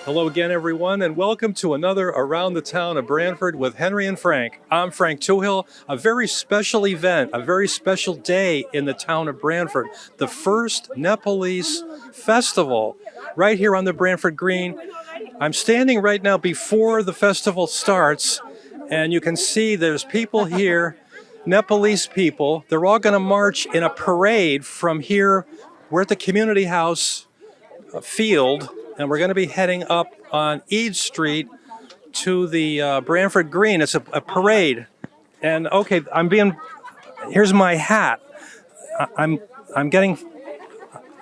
Hello again, everyone, and welcome to another Around the Town of Branford with Henry and Frank. I'm Frank Toohill. A very special event, a very special day in the town of Branford, the first Nepalese festival right here on the Branford Green. I'm standing right now before the festival starts, and you can see there's people here, Nepalese people. They're all going to march in a parade from here. We're at the community house field, and we're going to be heading up on Eid Street to the Branford Green. It's a parade, and okay, Here's my hat. I, I'm I'm getting a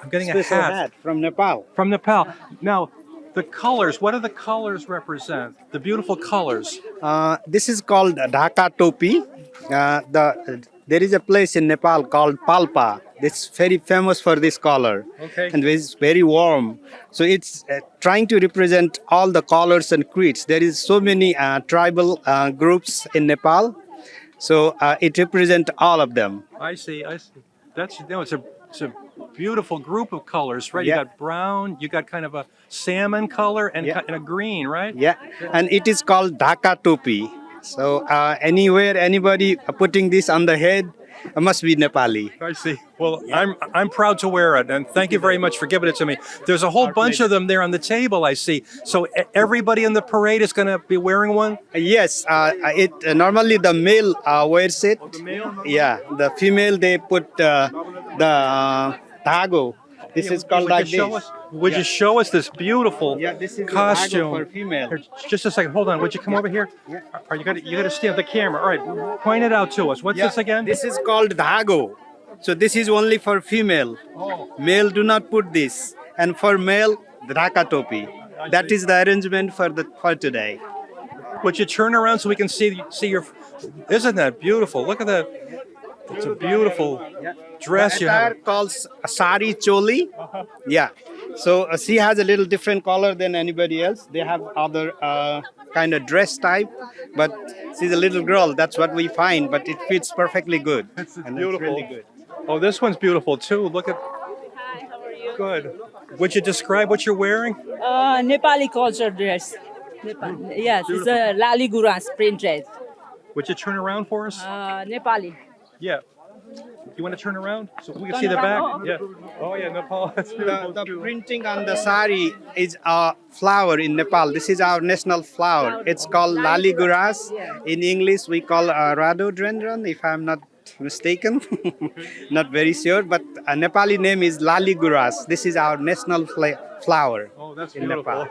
Special hat hat from Nepal. from Nepal. Now, the colors. What do the colors represent? The beautiful colors. This is called Dhaka Topi. There is a place in Nepal called Palpa. It's very famous for this color, Okay. and it's very warm. So it's trying to represent all the colors and creeds. There is so many tribal groups in Nepal, so it represents all of them. I see. I see. That's no. It's a beautiful group of colors, right? You Yeah. got brown. You got kind of a salmon color and, Yeah. and a green, right? Yeah, and it is called Dhaka Topi. So anywhere anybody putting this on the head must be Nepali. I see. Well, I'm proud to wear it, and thank you very much for giving it to me. There's a whole bunch of them there on the table. I see. So everybody in the parade is going to be wearing one. Yes, it normally the male wears it. The male. Yeah, the female they put the tago. This is called like this. Would you show us this beautiful Yeah, this is the costume? tago for female. Here, just a second. Hold on. Would you come over here? Yeah. Are you got to stand the camera? All right. Point it out to us. What's this again? This is called dhago. So this is only for female. Oh. Male do not put this. And for male, the dhaka topi. That is the arrangement for today. Would you turn around so we can see your? Isn't that beautiful? Look at that. It's a beautiful dress The you have. attire calls sari choli. Yeah. So she has a little different color than anybody else. They have other kind of dress type, but she's a little girl. That's what we find. But it fits perfectly good. It's And beautiful. really good. Oh, this one's beautiful too. Look at. Hi, how are you? Good. Would you describe what you're wearing? Nepali culture dress. Nepal. Yes, it's a Lali Guras print dress. Would you turn around for us? Nepali. Yeah. You want to turn around so we can Turn see the back? around. Yeah. Oh yeah, Nepal. That's beautiful. The too. printing on the sari is a flower in Nepal. This is our national flower. It's called lali guras. In English, we call rhododendron, if I'm not mistaken. Not very sure, but a Nepali name is lali guras. This is our national flower Oh, that's in beautiful. Nepal.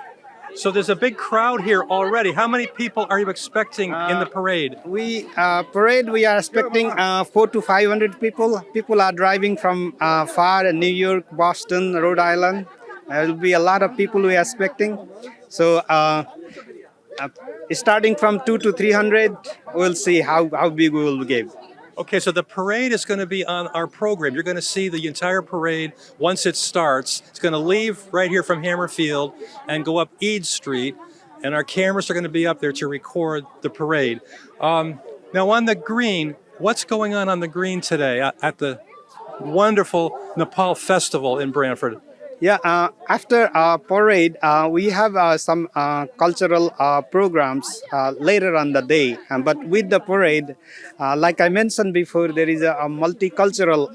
So there's a big crowd here already. How many people are you expecting in the parade? We we are expecting 400 to 500 people. People are driving from far, New York, Boston, Rhode Island. There will be a lot of people we are expecting. So starting from 2 to 300, we'll see how big we will give. Okay, so the parade is going to be on our program. You're going to see the entire parade once it starts. It's going to leave right here from Hammerfield and go up Eid Street, and our cameras are going to be up there to record the parade. Now, on the green, what's going on the green today at the wonderful Nepal Festival in Branford? Yeah, after parade, we have some cultural programs later on the day. But with the parade, like I mentioned before, there is a multicultural.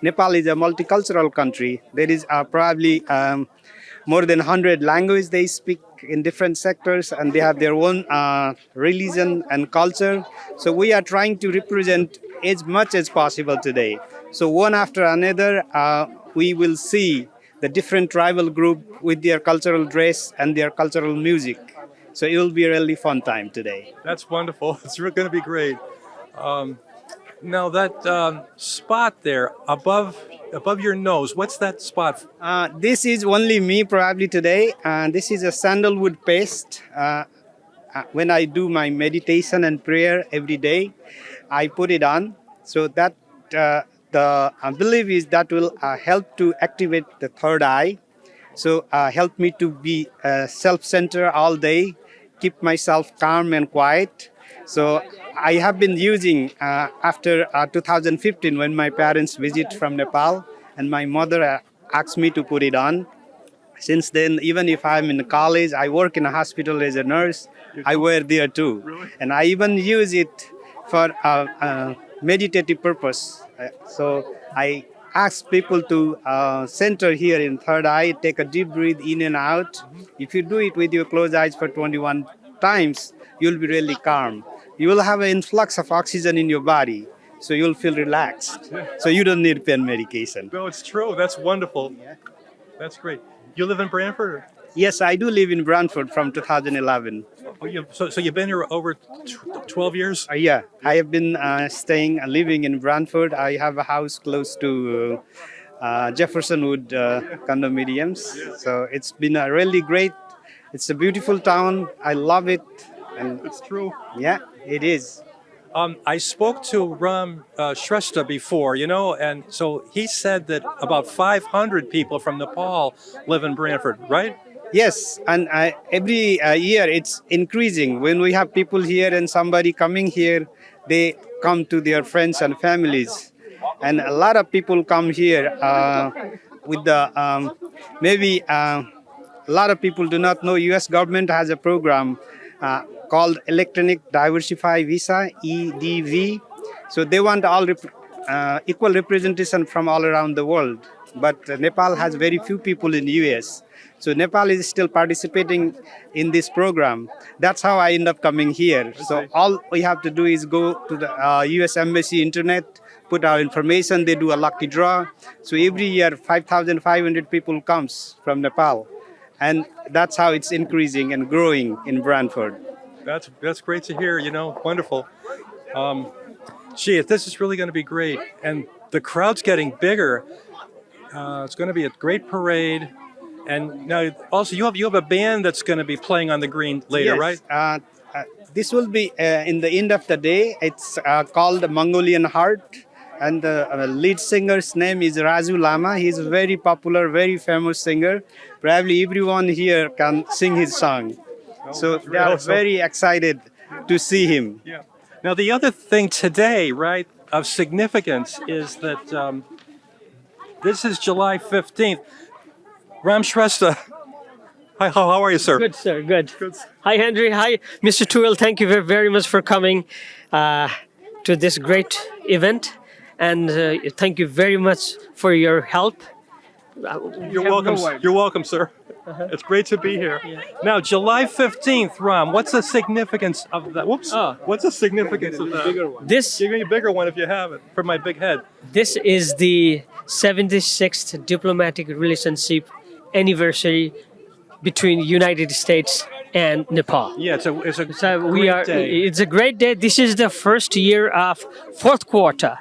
Nepal is a multicultural country. There is probably more than 100 languages they speak in different sectors, and they have their own religion and culture. So we are trying to represent as much as possible today. So one after another, we will see the different tribal group with their cultural dress and their cultural music. So it will be a really fun time today. That's wonderful. It's going to be great. Now that spot there above your nose, what's that spot? This is only me probably today. This is a sandalwood paste. When I do my meditation and prayer every day, I put it on. So that the belief is that will help to activate the third eye. So help me to be self-centered all day, keep myself calm and quiet. So I have been using after 2015 when my parents visit from Nepal and my mother asked me to put it on. Since then, even if I'm in college, I work in a hospital as a nurse, I wear there too. Really? And I even use it for meditative purpose. So I ask people to center here in third eye, take a deep breath in and out. If you do it with your closed eyes for 21 times, you'll be really calm. You will have an influx of oxygen in your body, so you'll feel relaxed. So you don't need pain medication. No, it's true. That's wonderful. That's great. You live in Branford? Or? Yes, I do live in Branford from 2011. Oh, so you've been here over 12 years? Yeah, I have been living in Branford. I have a house close to Jefferson Wood condominiums. So it's been a really great. It's a beautiful town. I love it, and It's true. yeah, it is. I spoke to Ram Shrestha before, and so he said that about 500 people from Nepal live in Branford, right? Yes, and every year it's increasing. When we have people here and somebody coming here, they come to their friends and families. And a lot of people come here with the maybe a lot of people do not know U.S. government has a program called Electronic Diversify Visa (EDV). So they want equal representation from all around the world. But Nepal has very few people in U.S. So Nepal is still participating in this program. That's how I end up coming here. So all we have to do is go to the U.S. Embassy internet, put our information. They do a lucky draw. So every year, 5,500 people comes from Nepal, and that's how it's increasing and growing in Branford. That's great to hear. Wonderful. Gee, this is really going to be great, and the crowd's getting bigger. It's going to be a great parade. And now, also, you have a band that's going to be playing on the green later, Yes, right? this will be in the end of the day. It's called Mongolian Heart, and the lead singer's name is Raju Lama. He's a very popular, very famous singer. Probably everyone here can sing his song. So they are very excited to see him. Yeah. Now, the other thing today, right, of significance is that this is July 15th. Ram Shrestha. Hi, how are you, sir? Good, sir. Good. Hi, Henry. Hi, Mr. Tuel. Thank you very, very much for coming to this great event. And thank you very much for your help. You're welcome. You're welcome, sir. It's great to be here. Now, July 15th, Ram, what's the significance of that? Whoops. Oh. What's the significance of that? This Give me a bigger one if you have it, for my big head. this is the 76th diplomatic relationship anniversary between United States and Nepal. Yeah, it's a So great day. it's a great day. This is the first year of fourth quarter,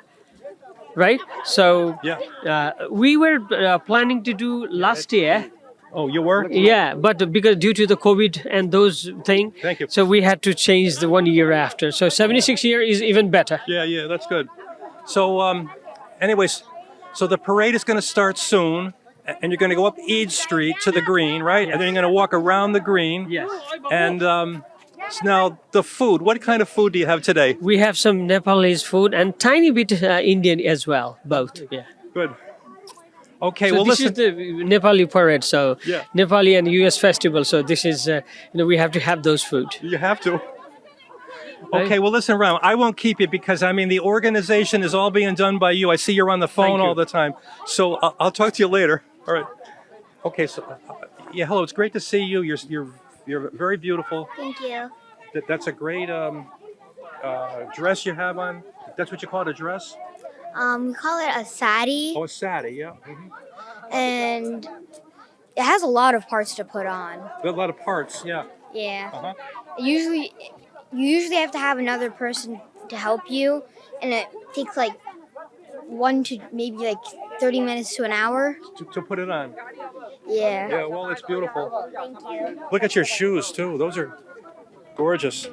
right? So Yeah. we were planning to do last year. Oh, you were? Yeah, but because due to the COVID and those things, Thank you. so we had to change the 1 year after. So 76 year is even better. Yeah, that's good. So, anyways, so the parade is going to start soon, and you're going to go up Eid Street to the green, right? And then you're going to walk around the green. Yes. And so now the food. What kind of food do you have today? We have some Nepalese food and tiny bit Indian as well, both. Yeah. Good. Okay, So well, this listen. is the Nepali parade, so Yeah. Nepali and US festival. So this is, we have to have those food. You have to. Okay, well, listen, Ram, I won't keep you because, the organization is all being done by you. I see you're on the phone Thank you. all the time. So I'll talk to you later. All right. Okay, so, yeah, hello. It's great to see you. You're very beautiful. Thank you. That's a great dress you have on. That's what you call it, a dress? We call it a sari, Oh, a sari, yeah. and it has a lot of parts to put on. A lot of parts, yeah. Yeah. Uh-huh. You usually have to have another person to help you, and it takes like 1 to maybe like 30 minutes to an hour. To put it on. Yeah. Yeah, well, it's beautiful. Thank you. Look at your shoes, too. Those are gorgeous.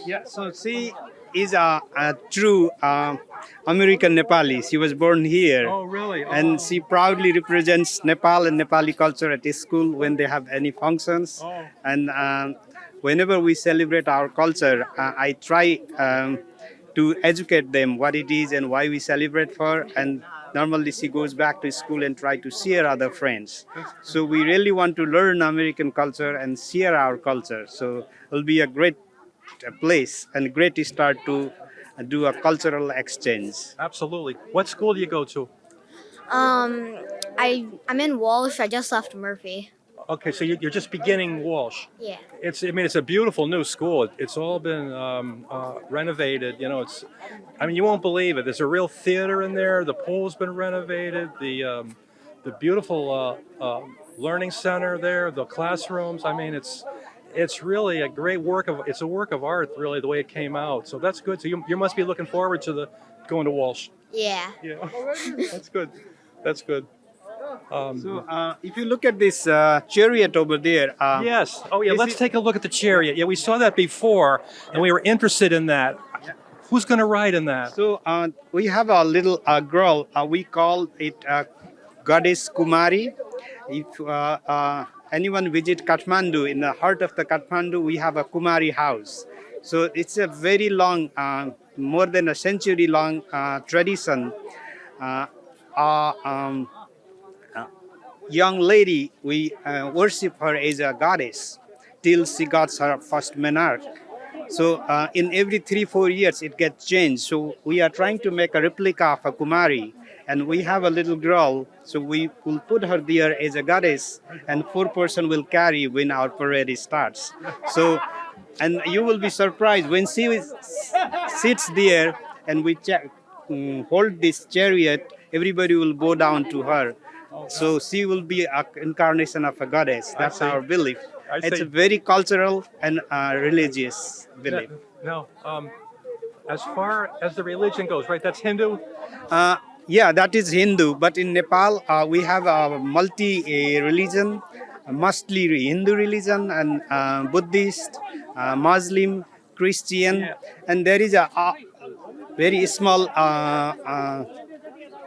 Yeah, so she is a true American Nepali. She was born here. Oh, really? And she proudly represents Nepal and Nepali culture at his school when they have any functions. Oh. And whenever we celebrate our culture, I try to educate them what it is and why we celebrate for. And normally she goes back to school and try to share other friends. So we really want to learn American culture and share our culture. So it'll be a great place and great start to do a cultural exchange. Absolutely. What school do you go to? I'm in Walsh. I just left Murphy. Okay, so you're just beginning Walsh. Yeah. I mean, it's a beautiful new school. It's all been renovated. You know, I mean, you won't believe it. There's a real theater in there. The pool's been renovated. The beautiful learning center there. The classrooms. I mean, it's really a great it's a work of art, really, the way it came out. So that's good. So you must be looking forward to going to Walsh. Yeah. Yeah, that's good. That's good. So if you look at this chariot over there, Yes. Oh, yeah. Is Let's it- take a look at the chariot. Yeah, we saw that before, and we were interested in that. Who's going to ride in that? so we have a little girl. We call it Goddess Kumari. If anyone visit Kathmandu, in the heart of the Kathmandu, we have a Kumari house. So it's a very long, more than a century long tradition. Uh, uh, um, Young lady, we worship her as a goddess till she got her first monarch. So in every 3-4 years, it gets changed. So we are trying to make a replica of a Kumari, and we have a little girl. So we will put her there as a goddess, and 4 person will carry when our parade starts. So, and you will be surprised when sits there, and we hold this chariot. Everybody will bow down to her. So she will be an incarnation of a goddess. That's see. our belief. I It's see. a very cultural and religious belief. Now, as far as the religion goes, right? That's Hindu. Yeah, that is Hindu. But in Nepal, we have a multi-religion, mostly Hindu religion and Buddhist, Muslim, Christian, and there is a very small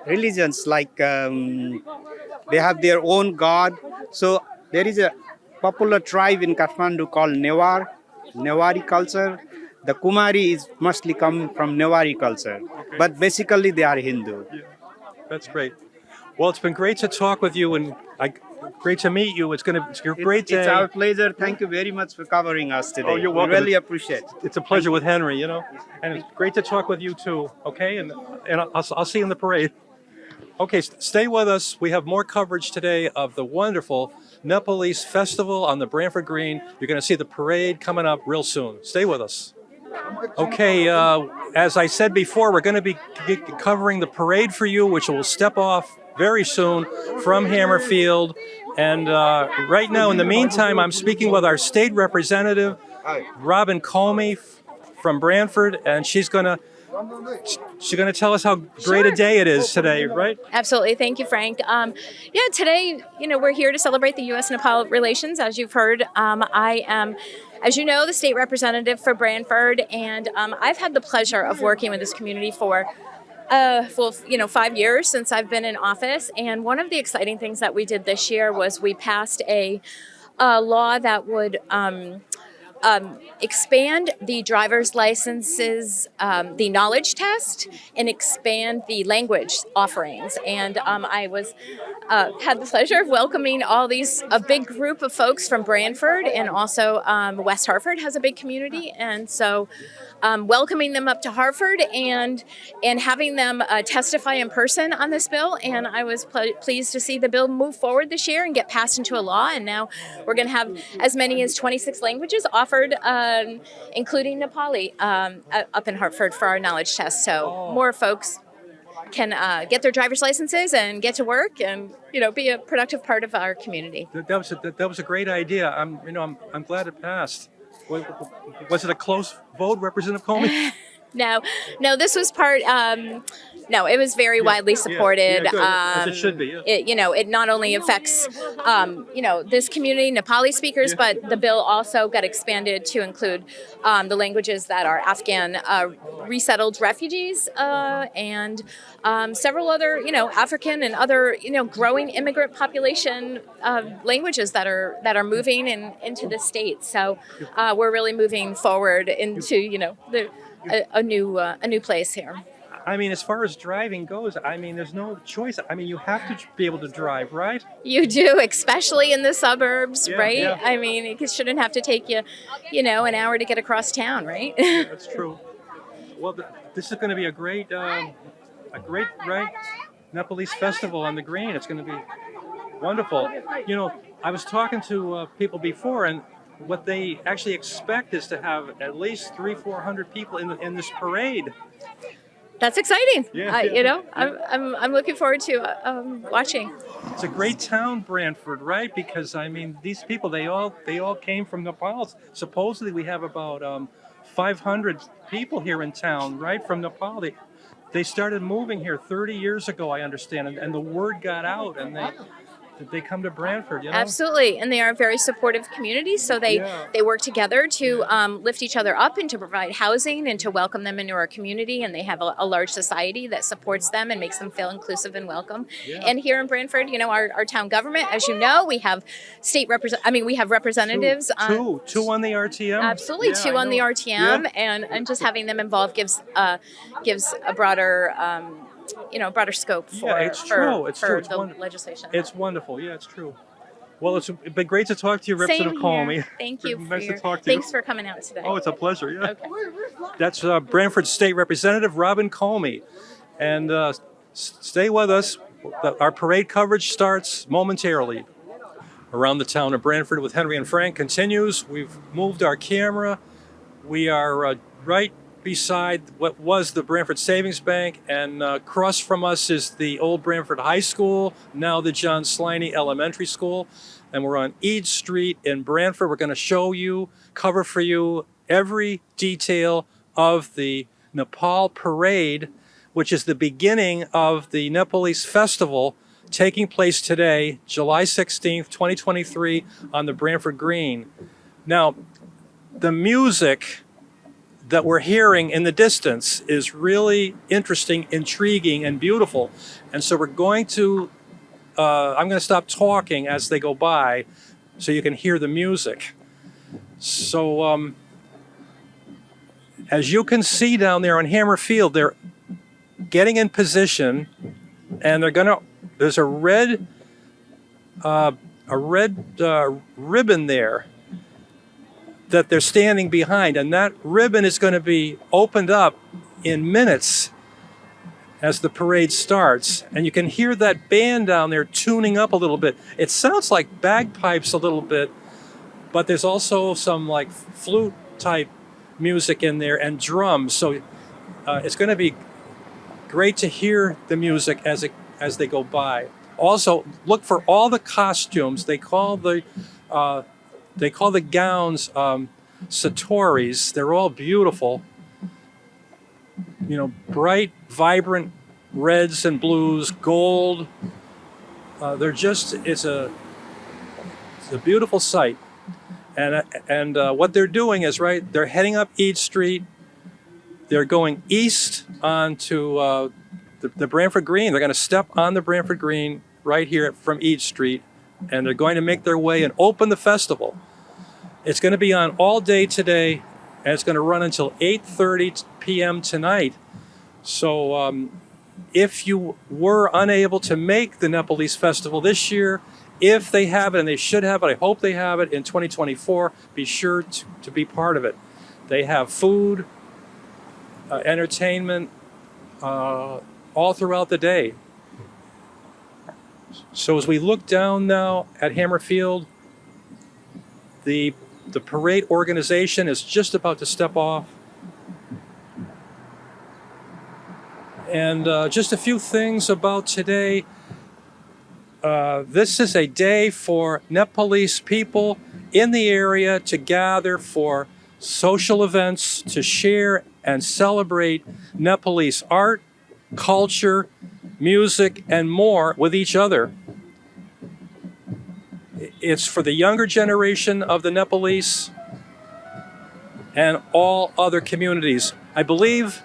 religions like they have their own god. So there is a popular tribe in Kathmandu called Newari culture. The Kumari is mostly come from Newari culture, but basically they are Hindu. That's great. Well, it's been great to talk with you, and great to meet you. It's a great day. It's our pleasure. Thank you very much for covering us today. Oh, you're We welcome. really appreciate it. It's a pleasure with Henry, you know, and it's great to talk with you too. Okay, and I'll see you in the parade. Okay, stay with us. We have more coverage today of the wonderful Nepalese festival on the Branford Green. You're going to see the parade coming up real soon. Stay with us. Okay, as I said before, we're going to be covering the parade for you, which will step off very soon from Hammerfield. And right now, in the meantime, I'm speaking with our state representative, Robin Comey from Branford, and she's going to tell us how great a day it is today, right? Absolutely. Thank you, Frank. Yeah, today, we're here to celebrate the U.S.-Nepal relations. As you've heard, I am, as you know, the state representative for Branford, and I've had the pleasure of working with this community for 5 years since I've been in office. And one of the exciting things that we did this year was we passed a law that would expand the driver's licenses, the knowledge test, and expand the language offerings. And I had the pleasure of welcoming a big group of folks from Branford, and also West Hartford has a big community, and so welcoming them up to Hartford and having them testify in person on this bill. And I was pleased to see the bill move forward this year and get passed into a law. And now we're going to have as many as 26 languages offered, including Nepali, up in Hartford for our knowledge test. So more folks can get their driver's licenses and get to work and be a productive part of our community. That was a great idea. I'm glad it passed. Was it a close vote, Representative Comey? No, this was part. No, it was very widely supported. Good, as it should be. Yeah. It not only affects, this community, Nepali speakers, but the bill also got expanded to include the languages that are Afghan resettled refugees and several other, African and other, growing immigrant population languages that are moving into the state. So we're really moving forward into, a new place here. I mean, as far as driving goes, I mean, there's no choice. I mean, you have to be able to drive, right? You do, especially in the suburbs, Yeah, right? yeah. I mean, it shouldn't have to take you, an hour to get across town, right? That's true. Well, this is going to be a great, right, Nepalese festival on the green. It's going to be wonderful. You know, I was talking to people before, and what they actually expect is to have at least 300-400 people in this parade. That's exciting. Yeah, yeah. I'm looking forward to watching. It's a great town, Branford, right? Because I mean, these people they all came from Nepal. Supposedly, we have about 500 people here in town, right, from Nepal. They started moving here 30 years ago, I understand, and the word got out, and they come to Branford, you know? Absolutely, and they are a very supportive community. So Yeah. they work together to lift each other up and to provide housing and to welcome them into our community. And they have a large society that supports them and makes them feel inclusive and welcome. Yeah. And here in Branford, our town government, as you know, we have we have representatives. Two on the RTM. Absolutely, Yeah, two I on the know. RTM, Yeah. and just having them involved gives a broader broader scope Yeah, it's true. It's for true. It's the wonderful. legislation. It's wonderful. Yeah, it's true. Well, it's been great to talk to you, Same Representative Comey. here. Thank you. Nice to talk to you. Thanks for coming out today. Oh, it's a pleasure. Yeah. Okay. That's Branford State Representative Robin Comey. And stay with us. Our parade coverage starts momentarily. Around the town of Branford with Henry and Frank continues. We've moved our camera. We are right beside what was the Branford Savings Bank, and across from us is the old Branford High School, now the John Sliney Elementary School. And we're on Eade Street in Branford. We're going to cover for you every detail of the Nepal Parade, which is the beginning of the Nepalese Festival taking place today, July 16th, 2023, on the Branford Green. Now, the music that we're hearing in the distance is really interesting, intriguing, and beautiful. And so I'm going to stop talking as they go by so you can hear the music. So as you can see down there on Hammer Field, they're getting in position, and there's a red ribbon there that they're standing behind, and that ribbon is going to be opened up in minutes as the parade starts. And you can hear that band down there tuning up a little bit. It sounds like bagpipes a little bit, but there's also some like flute type music in there and drums. So it's going to be great to hear the music as they go by. Also, look for all the costumes. They call the gowns satori's. They're all beautiful. You know, bright, vibrant reds and blues, gold. It's a beautiful sight. And what they're doing is, right, they're heading up Eade Street. They're going east onto the Branford Green. They're going to step on the Branford Green right here from Eade Street, and they're going to make their way and open the festival. It's going to be on all day today, and it's going to run until 8:30 p.m. tonight. So if you were unable to make the Nepalese Festival this year, if they have it, and they should have it, I hope they have it in 2024, be sure to be part of it. They have food, entertainment, all throughout the day. So as we look down now at Hammer Field, the parade organization is just about to step off. And just a few things about today. This is a day for Nepalese people in the area to gather for social events, to share and celebrate Nepalese art, culture, music, and more with each other. It's for the younger generation of the Nepalese and all other communities. I believe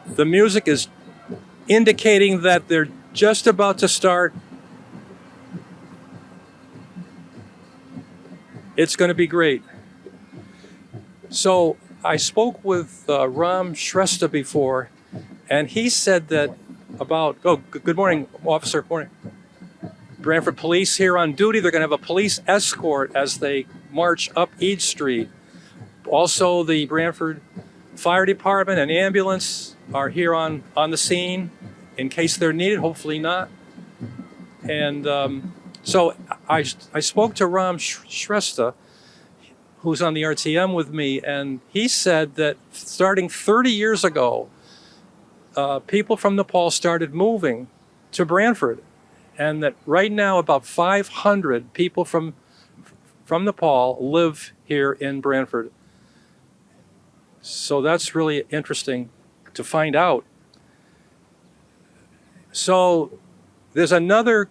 the music is indicating that they're just about to start. It's going to be great. So I spoke with Ram Shrestha before, And he said that about, oh, good morning, officer, good morning. Branford Police here on duty. They're going to have a police escort as they march up Eid Street. Also, the Branford Fire Department and ambulance are here on the scene in case they're needed, hopefully not. And so I spoke to Ram Shrestha, who's on the RTM with me, and he said that starting 30 years ago, people from Nepal started moving to Branford, and that right now about 500 people from Nepal live here in Branford. So that's really interesting to find out. So there's another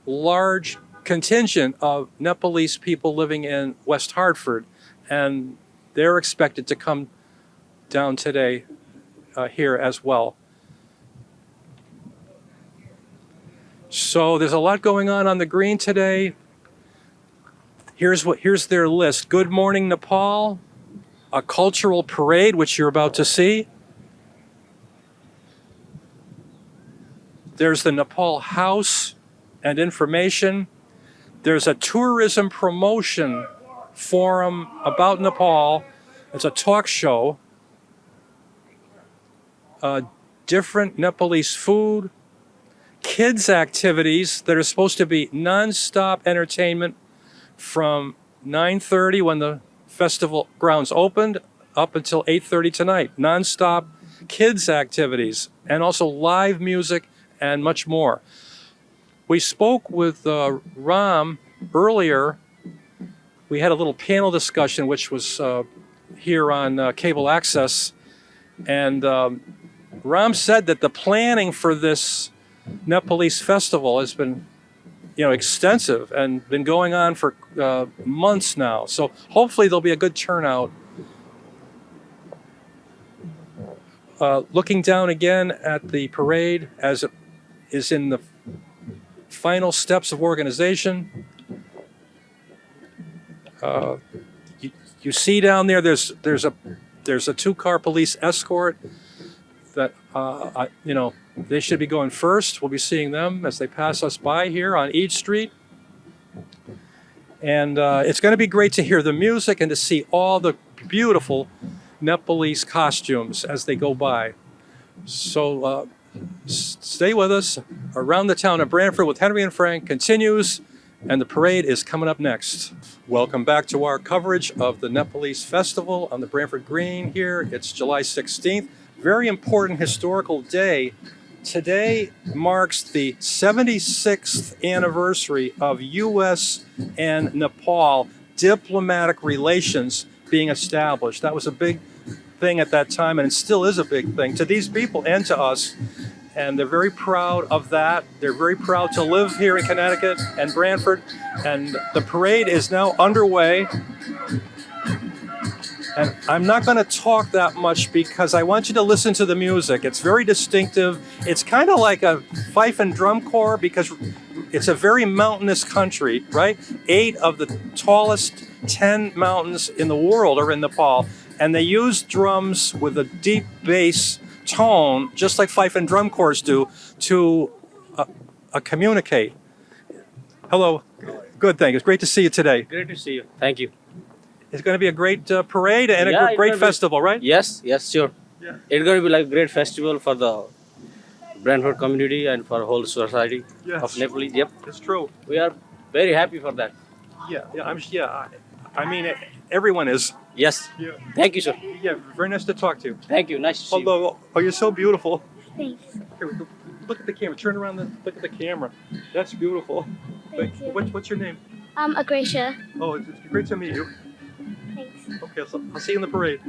large contingent of Nepalese people living in West Hartford, and they're expected to come down today here as well. So there's a lot going on the green today. Here's their list. Good Morning Nepal, a cultural parade, which you're about to see. There's the Nepal House and information. There's a tourism promotion forum about Nepal. It's a talk show. Different Nepalese food. Kids activities that are supposed to be non-stop entertainment from 9:30 when the festival grounds opened up until 8:30 tonight. Non-stop kids activities and also live music and much more. We spoke with Ram earlier. We had a little panel discussion, which was here on cable access. And Ram said that the planning for this Nepalese festival has been, extensive and been going on for months now. So hopefully there'll be a good turnout. Looking down again at the parade as it is in the final steps of organization. You see down there, there's a two-car police escort that they should be going first. We'll be seeing them as they pass us by here on Eid Street. And it's going to be great to hear the music and to see all the beautiful Nepalese costumes as they go by. So stay with us. Around the Town of Branford with Henry and Frank continues, and the parade is coming up next. Welcome back to our coverage of the Nepalese Festival on the Branford Green here. It's July 16th. Very important historical day. Today marks the 76th anniversary of U.S. and Nepal diplomatic relations being established. That was a big thing at that time, and it still is a big thing to these people and to us. And they're very proud of that. They're very proud to live here in Connecticut and Branford. And the parade is now underway. And I'm not going to talk that much because I want you to listen to the music. It's very distinctive. It's kind of like a fife and drum corps because it's a very mountainous country, right? 8 of the tallest 10 mountains in the world are in Nepal. And they use drums with a deep bass tone, just like fife and drum corps do, to communicate. Hello. Good, thank you. It's great to see you today. Great to see you. Thank you. It's going to be a great parade and a great festival, right? Yes, sure. Yeah. It's going to be like a great festival for the Branford community and for whole society of Nepalese. Yep, It's true. we are very happy for that. I mean, everyone is. Yes. Yeah. Thank you, sir. Yeah, very nice to talk to you. Thank you. Nice to see you. Although, you're so beautiful. Thanks. Here, look at the camera. Turn around and look at the camera. That's beautiful. Thank you. What's your name? Agracia. Oh, it's great to meet you. Thanks. Okay, so I'll see you in the parade.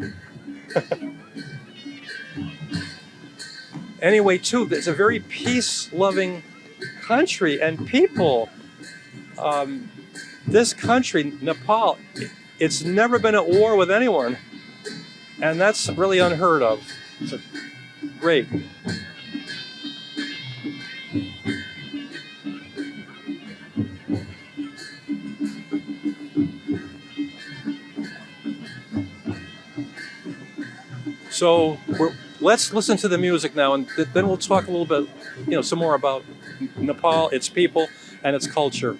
Anyway, too, it's a very peace-loving country and people. This country, Nepal, it's never been at war with anyone. And that's really unheard of. It's great. So Let's listen to the music now, and then we'll talk a little bit, some more about Nepal, its people, and its culture.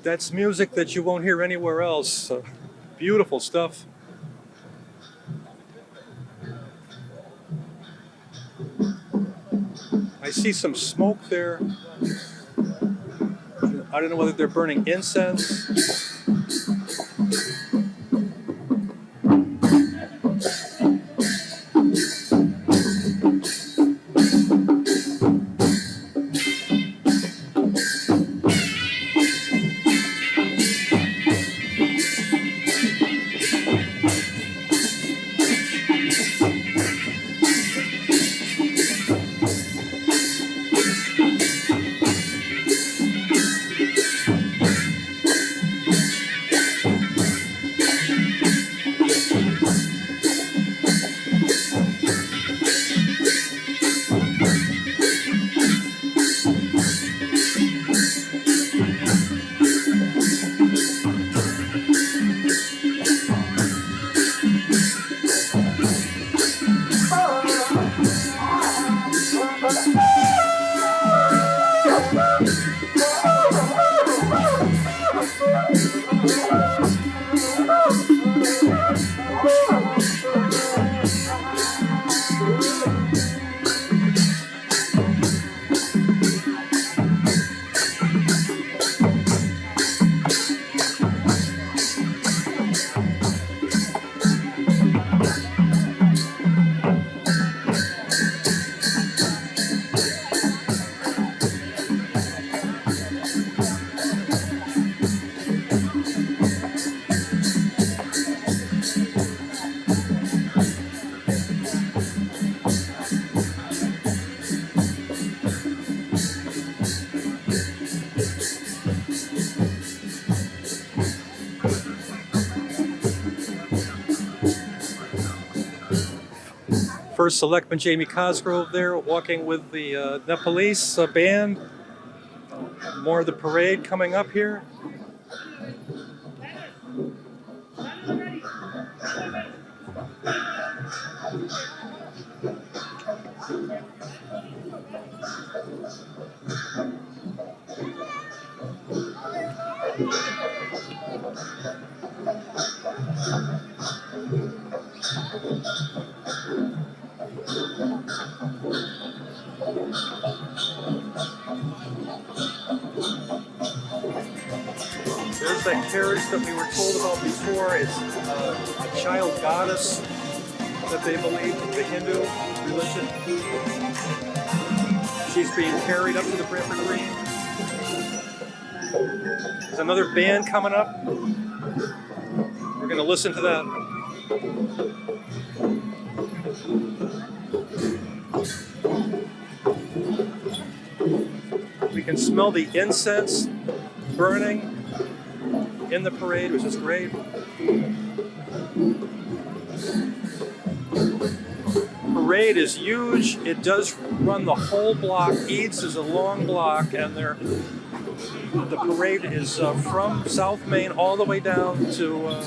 That's music that you won't hear anywhere else. Beautiful stuff. I see some smoke there. I don't know whether they're burning incense. First Selectman Jamie Cosgrove there, walking with the Nepalese band. More of the parade coming up here. There's that carriage that we were told about before. It's a child goddess that they believe in the Hindu religion. She's being carried up to the Branford Green. There's another band coming up. We're going to listen to that. We can smell the incense burning in the parade, which is great. Parade is huge. It does run the whole block. Eads is a long block, and the parade is from South Main all the way down to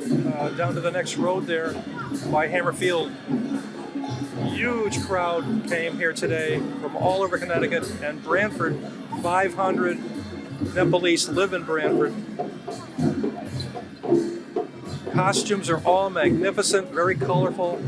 the next road there by Hammerfield. Huge crowd came here today from all over Connecticut and Branford. 500 Nepalese live in Branford. Costumes are all magnificent, very colorful.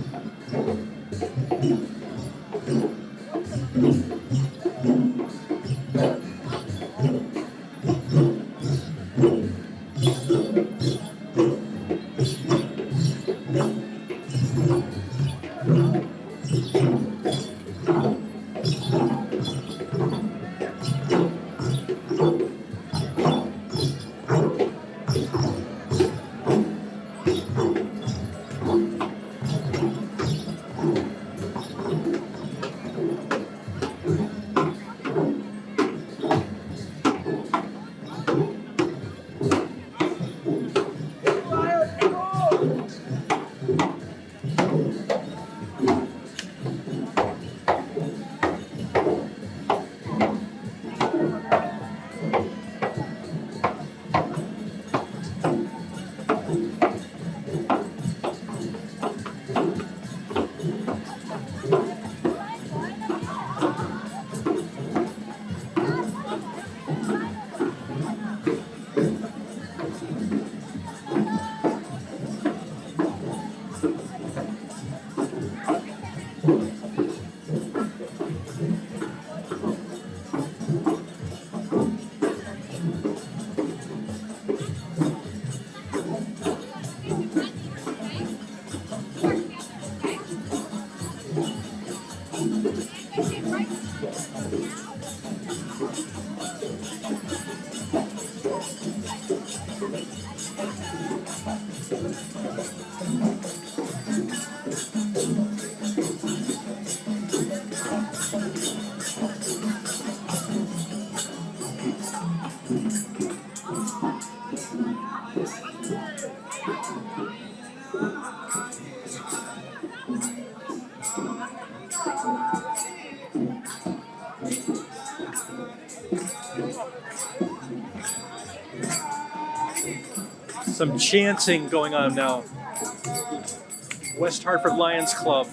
Some chanting going on now. West Hartford Lions Club.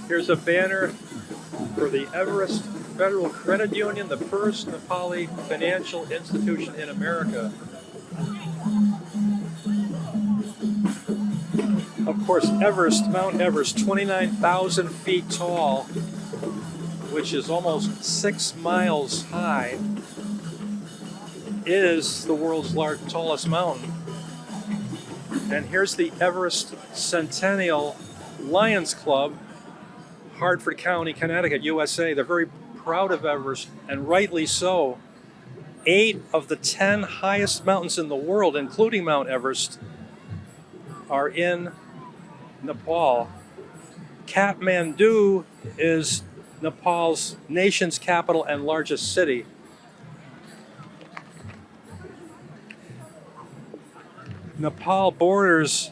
Here's a banner for the Everest Federal Credit Union, the first Nepali financial institution in America. Of course, Everest, Mount Everest, 29,000 feet tall, which is almost 6 miles high, is the world's tallest mountain. And here's the Everest Centennial Lions Club, Hartford County, Connecticut, USA. They're very proud of Everest, and rightly so. 8 of the 10 highest mountains in the world, including Mount Everest, are in Nepal. Kathmandu is Nepal's nation's capital and largest city. Nepal borders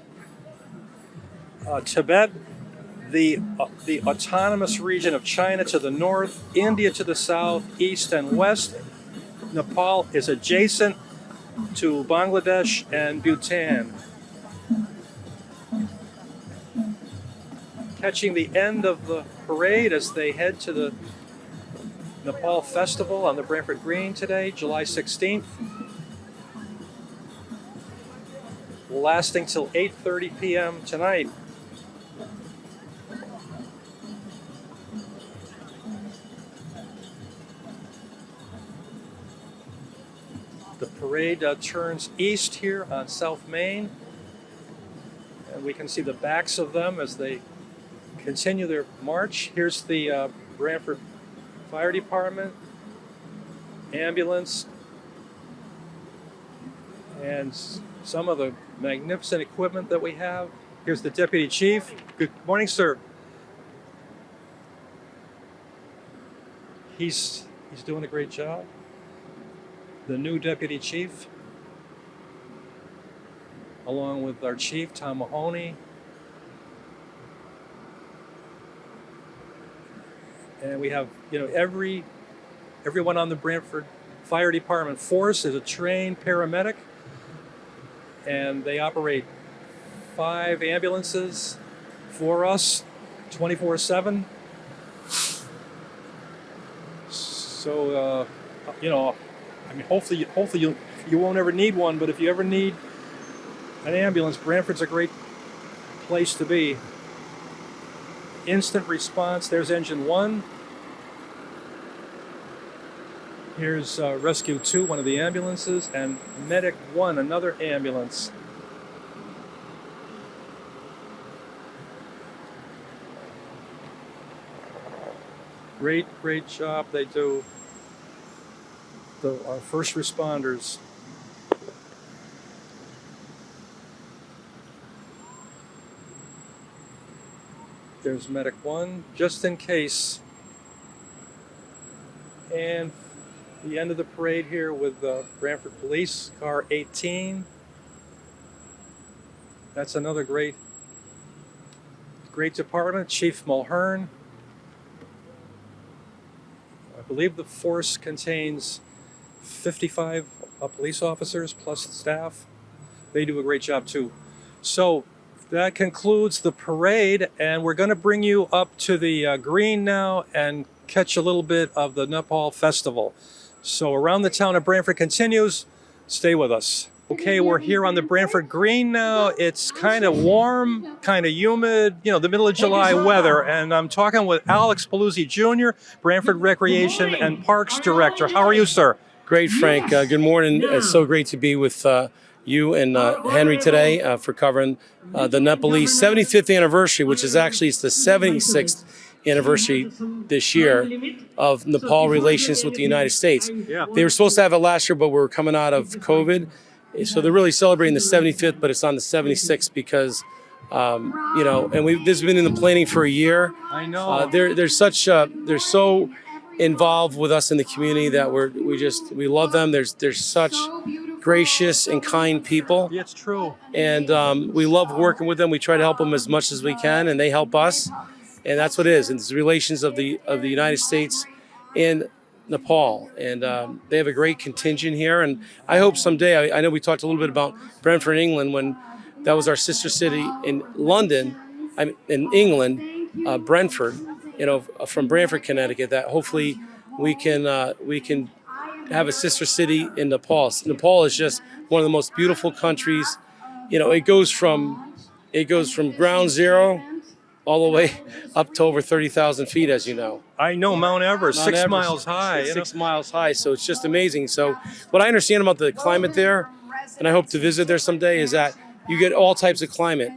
Tibet, the autonomous region of China to the north, India to the south, east, and west. Nepal is adjacent to Bangladesh and Bhutan. catching the end of the parade as they head to the Nepal Festival on the Branford Green today, July 16th, lasting till 8:30 p.m. tonight. The parade turns east here on South Main, and we can see the backs of them as they continue their march. Here's the Branford Fire Department, ambulance, and some of the magnificent equipment that we have. Here's the Deputy Chief. Good morning, sir. He's doing a great job. The new Deputy Chief, along with our Chief, Tom Mahoney. And we have, everyone on the Branford Fire Department force is a trained paramedic, and they operate 5 ambulances for us 24/7. So, hopefully you won't ever need one, but if you ever need an ambulance, Branford's a great place to be. Instant response, there's engine 1. Here's Rescue 2, one of the ambulances, and Medic 1, another ambulance. Great job they do, our first responders. There's Medic 1, just in case. And the end of the parade here with Branford Police, car 18. That's another great department, Chief Mulhern. I believe the force contains 55 police officers plus staff. They do a great job too. So that concludes the parade, and we're going to bring you up to the green now and catch a little bit of the Nepal Festival. So Around the Town of Branford continues. Stay with us. Okay, we're here on the Branford Green now. It's kind of warm, kind of humid, the middle of July weather. And I'm talking with Alex Paluzzi Jr., Branford Recreation and Parks Director. How are you, sir? Great, Frank. Good morning. It's so great to be with you and Henry today for covering the Nepalese 75th anniversary, which is actually it's the 76th anniversary this year of Nepal relations with the United States. Yeah. They were supposed to have it last year, but we were coming out of COVID. So they're really celebrating the 75th, but it's on the 76th because, and this has been in the planning for a year. I know. They're so involved with us in the community that we love them. They're such gracious and kind people. Yeah, it's true. And we love working with them. We try to help them as much as we can, and they help us. And that's what it is. And it's the relations of the United States and Nepal, and they have a great contingent here. And I hope someday, I know we talked a little bit about Branford, England, when that was our sister city in London, in England, Brentford, from Branford, Connecticut, that hopefully we can have a sister city in Nepal. Nepal is just one of the most beautiful countries. It goes from ground zero all the way up to over 30,000 feet, as you know. I know Mount Everest, 6 miles high. It's 6 miles high, so it's just amazing. So what I understand about the climate there, and I hope to visit there someday, is that you get all types of climate,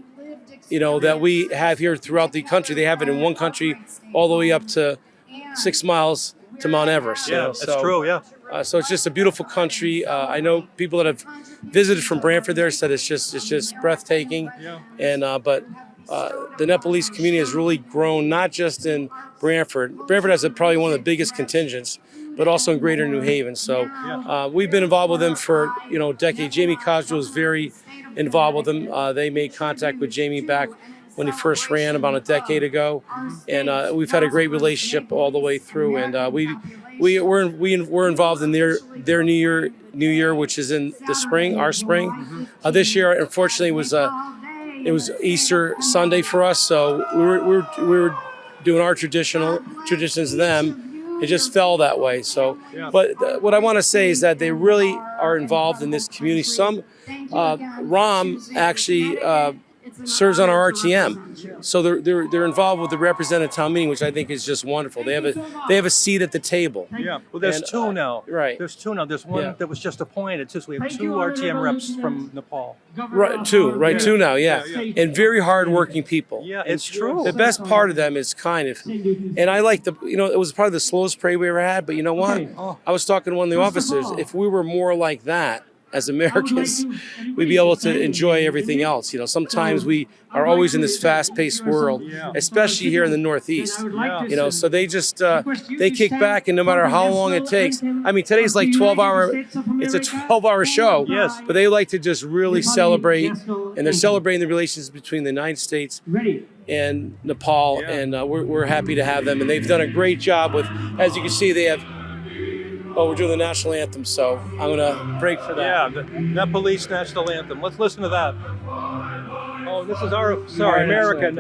that we have here throughout the country. They have it in one country all the way up to 6 miles to Mount Everest. Yeah, that's true, yeah. So it's just a beautiful country. I know people that have visited from Branford there said it's just breathtaking. Yeah. And but the Nepalese community has really grown, not just in Branford. Branford has probably one of the biggest contingents, but also in Greater New Haven. So we've been involved with them for a decade. Jamie Cosgrove was very involved with them. They made contact with Jamie back when he first ran about a decade ago, and we've had a great relationship all the way through. And we're involved in their New Year, which is in the spring, our spring. This year, unfortunately, was it was Easter Sunday for us, so we were doing our traditions to them. It just fell that way. So, but what I want to say is that they really are involved in this community. Some Ram actually serves on our RTM, so they're involved with the representative town meeting, which I think is just wonderful. They have a seat at the table. Yeah, well, there's two now. Right. There's two now. There's one that was just appointed too. So we have two RTM reps from Nepal. Right, two now, yeah. And very hardworking people. Yeah, it's true. The best part of them is kind of, and I like it was probably the slowest parade we ever had, but you know what? I was talking to one of the officers, if we were more like that, as Americans, we'd be able to enjoy everything else. You know, sometimes we are always in this fast-paced world, especially here in the Northeast. You know, so they just they kick back, and no matter how long it takes. I mean, today's like 12-hour. It's a 12-hour show. Yes. But they like to just really celebrate, and they're celebrating the relations between the United States and Nepal, and we're happy to have them. And they've done a great job with, as you can see, they have. Oh, we're doing the national anthem, so I'm gonna break for that. Yeah, the Nepalese national anthem. Let's listen to that. Oh, this is our American.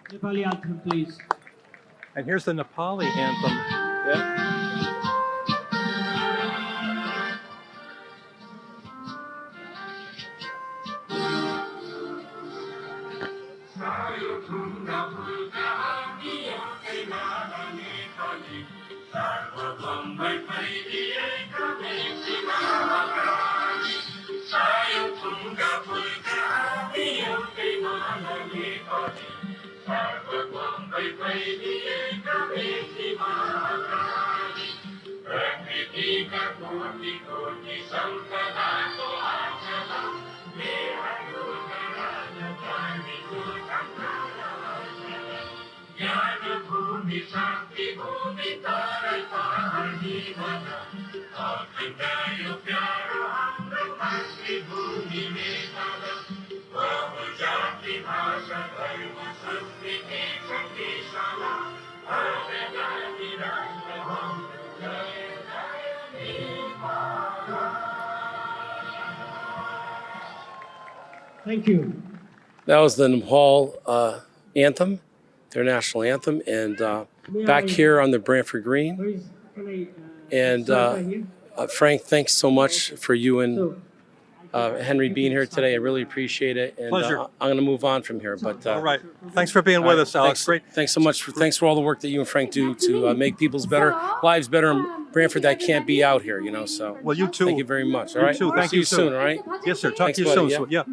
Nepali anthem, please. And here's the Nepali anthem. Yeah. Thank you. That was the Nepal anthem, their national anthem, and back here on the Branford Green. And Frank, thanks so much for you and Henry being here today. I really appreciate it. And Pleasure. I'm going to move on from here. But All right. Thanks for being with us, Alex. Great. Thanks so much. Thanks for all the work that you and Frank do to make people's lives better in Branford that can't be out here. You know, so. Well, you too. Thank you very much. All right. Too. We'll Thank see you you soon. All right. Yes, sir. Talk Thanks, to you buddy, soon. Yeah.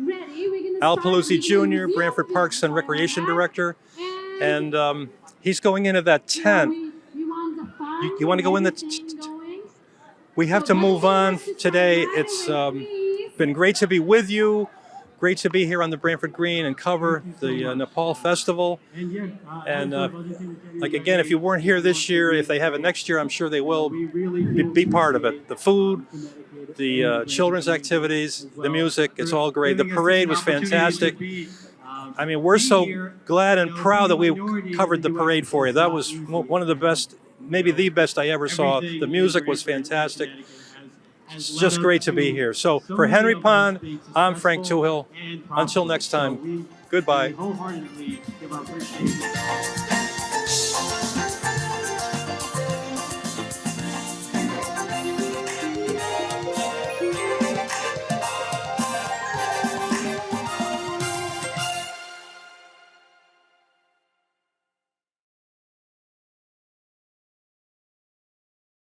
Al Paluzzi Jr., Branford Parks and Recreation Director, and he's going into that tent. You want to go in the? We have to move on today. It's been great to be with you. Great to be here on the Branford Green and cover the Nepal Festival. And like again, if you weren't here this year, if they have it next year, I'm sure they will be part of it. The food, the children's activities, the music, it's all great. The parade was fantastic. I mean, we're so glad and proud that we covered the parade for you. That was one of the best, maybe the best I ever saw. The music was fantastic. It's just great to be here. So for Henry Pond, I'm Frank Tuhill. Until next time, goodbye. Wholeheartedly give our appreciation.